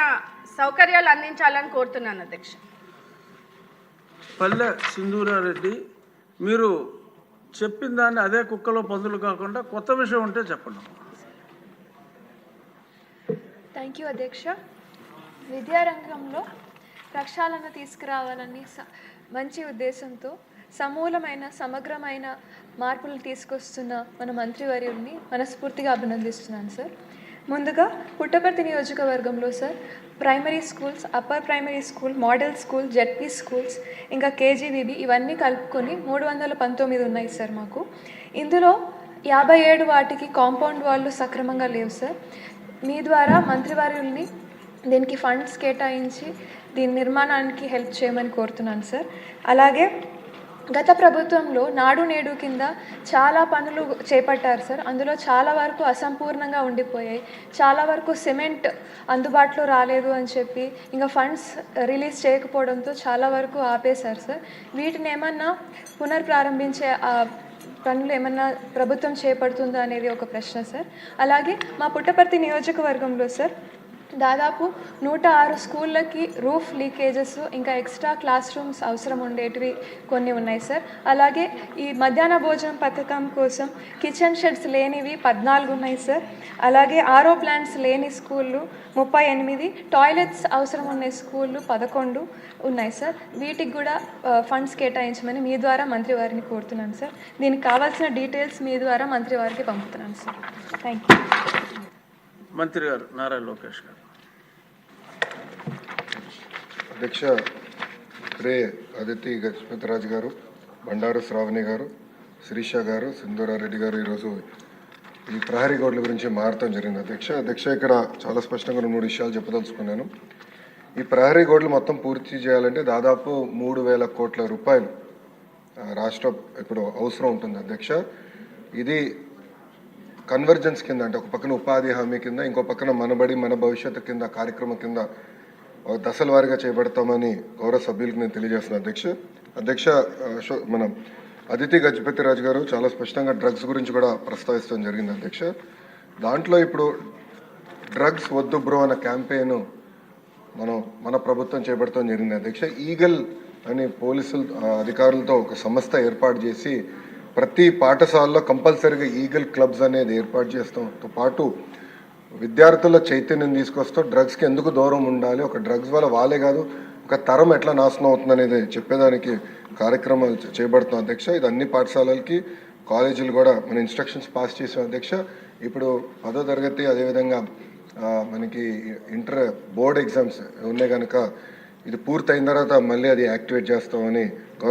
తగిన సౌకర్యాలు అందించాలని కోరుతున్నాను అధ్యక్ష. పల్లె సింధూరారెడ్డి, మీరు చెప్పిన దాన్ని అదే కుక్కలో పందులు కాకుండా కొత్త విషయం ఉంటే చెప్పండి. థ్యాంక్ యూ అధ్యక్ష. విద్యారంగంలో ప్రక్షాళన తీసుకురావాలని మంచి ఉద్దేశంతో సమూలమైన సమగ్రమైన మార్పులు తీసుకొస్తున్న మన మంత్రివర్యుల్ని మనస్ఫూర్తిగా అభినందిస్తున్నాను సార్. ముందుగా పుట్టపర్తి నియోజకవర్గంలో sir primary schools, upper primary school, model school, ZP schools, ఇంకా కేజీబీబీ ఇవన్నీ కలుపుకొని 319 ఉన్నాయి సార్ మాకు. ఇందులో 57 వాటికి కాంపౌండ్ వాళ్ళు సక్రమంగా లేవు సార్. మీ ద్వారా మంత్రివర్యుల్ని దీనికి ఫండ్స్ కేటాయించి దీని నిర్మాణానికి హెల్ప్ చేయమని కోరుతున్నాను సార్. అలాగే గత ప్రభుత్వంలో నాడు నేడు కింద చాలా పనులు చేపట్టారు సార్. అందులో చాలా వరకు అసంపూర్ణంగా ఉండిపోయాయి. చాలా వరకు సిమెంట్ అందుబాటులో రాలేదు అని చెప్పి ఇంకా ఫండ్స్ రిలీజ్ చేయకపోవడంతో చాలా వరకు ఆపేశారు సార్. వీటిని ఏమన్నా పునర్ప్రారంభించే పనులు ఏమన్నా ప్రభుత్వం చేపడుతుందా అనేది ఒక ప్రశ్న సార్. అలాగే మా పుట్టపర్తి నియోజకవర్గంలో సార్ దాదాపు 106 స్కూళ్ళకి రూఫ్ లీకేజెస్ ఇంకా ఎక్స్ట్రా క్లాస్ రూమ్స్ అవసరం ఉండేటివి కొన్ని ఉన్నాయి సార్. అలాగే ఈ మధ్యాహ్న భోజనం పథకం కోసం కిచెన్ షెడ్స్ లేనివి 14 ఉన్నాయి సార్. అలాగే ఆర్ఓ ప్లాంట్స్ లేని స్కూళ్ళు 38, టాయిలెట్స్ అవసరం ఉన్న స్కూళ్ళు 11 ఉన్నాయి సార్. వీటికి కూడా ఫండ్స్ కేటాయించమని మీ ద్వారా మంత్రివారిని కోరుతున్నాను సార్. దీనికి కావాల్సిన డీటెయిల్స్ మీ ద్వారా మంత్రివారికి పంపుతున్నాను సార్. Thank you. మంత్రి గారు నారా లోకేష్ గారు. అధ్యక్ష, ఇప్పుడే అదితి గజపతిరాజు గారు, బండారు శ్రావణి గారు, శిరీష గారు, సింధూరారెడ్డి గారు ఈరోజు ఈ ప్రహరీ గోడల గురించి మారటం జరిగింది. అధ్యక్ష ఇక్కడ చాలా స్పష్టంగా 3 విషయాలు చెప్పదలుచుకున్నాను. ఈ ప్రహరీ గోడలు మొత్తం పూర్తి చేయాలంటే దాదాపు 3,000 కోట్ల రూపాయలు రాష్ట్ర ఇప్పుడు అవసరం ఉంటుంది. అధ్యక్ష, ఇది కన్వర్జెన్స్ కింద, అంటే ఒక పక్కన ఉపాధి హామీ కింద, ఇంకో పక్కన మనబడి మన భవిష్యత్తు కింద కార్యక్రమం కింద దశల వారీగా చేపడతామని గౌరవ సభ్యులకు నేను తెలియజేస్తున్నాను. అధ్యక్ష మన అదితి గజపతిరాజు గారు చాలా స్పష్టంగా డ్రగ్స్ గురించి కూడా ప్రస్తావించడం జరిగింది. అధ్యక్ష, దాంట్లో ఇప్పుడు డ్రగ్స్ వద్దు బ్రో అన్న క్యాంపెయిన్ మన ప్రభుత్వం చేపడతాం జరిగింది. అధ్యక్ష, ఈగల్ అని పోలీసులు అధికారులతో ఒక సంస్థ ఏర్పాటు చేసి ప్రతి పాఠశాలలో కంపల్సరీగా ఈగల్ క్లబ్స్ అనేది ఏర్పాటు చేస్తాంతో పాటు విద్యార్థుల చైతన్యం తీసుకొస్తూ డ్రగ్స్కి ఎందుకు దూరం ఉండాలి, ఒక డ్రగ్స్ వల్ల వాళ్ళే కాదు ఒక తరం ఎట్లా నాశనం అవుతుంది అనేది చెప్పేదానికి కార్యక్రమాలు చేపడుతున్నాం. అధ్యక్ష, ఇది అన్ని పాఠశాలలకి కాలేజీలు కూడా మన ఇన్స్ట్రక్షన్స్ పాస్ చేసాం. అధ్యక్ష, ఇప్పుడు 10వ తరగతి అదేవిధంగా మనకి ఇంటర్ బోర్డ్ ఎగ్జామ్స్ ఉన్నాయి కనుక ఇది పూర్తయిన తర్వాత మళ్ళీ అది యాక్టివేట్ చేస్తామని గౌరవ